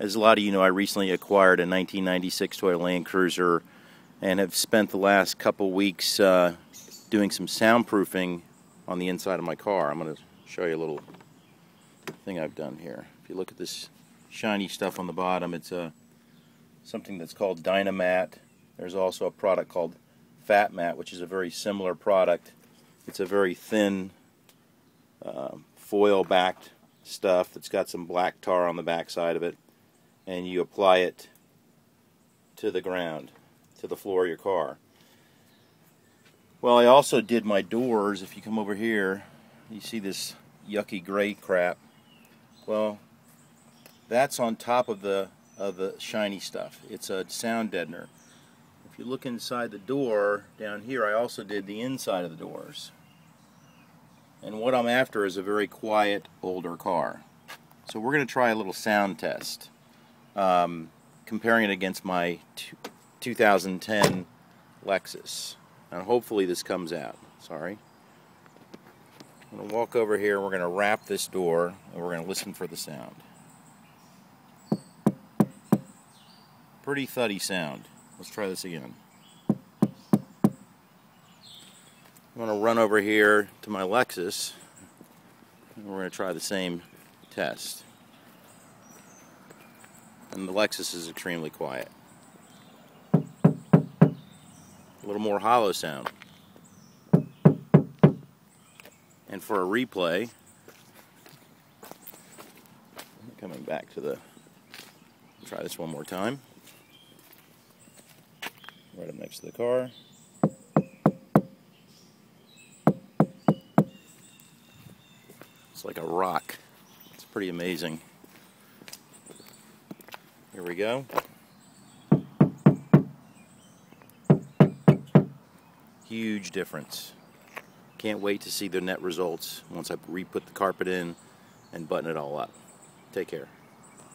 As a lot of you know, I recently acquired a 1996 Toyota Land Cruiser and have spent the last couple weeks doing some soundproofing on the inside of my car. I'm going to show you a little thing I've done here. If you look at this shiny stuff on the bottom, it's something that's called Dynamat. There's also a product called Fatmat, which is a very similar product. It's a very thin foil-backed stuff that's got some black tar on the back side of it, and you apply it to the ground, to the floor of your car. Well, I also did my doors. If you come over here, you see this yucky gray crap. Well, that's on top of the shiny stuff. It's a sound deadener. If you look inside the door down here, I also did the inside of the doors. And what I'm after is a very quiet, older car. So we're going to try a little sound test, comparing it against my 2010 Lexus. And hopefully this comes out. Sorry. I'm going to walk over here, we're going to wrap this door, and we're going to listen for the sound. Pretty thuddy sound. Let's try this again. I'm going to run over here to my Lexus, and we're going to try the same test. And the Lexus is extremely quiet. A little more hollow sound. And for a replay, coming back to the, try this one more time. Right up next to the car. It's like a rock. It's pretty amazing. Here we go. Huge difference. Can't wait to see the net results once I re-put the carpet in and button it all up. Take care.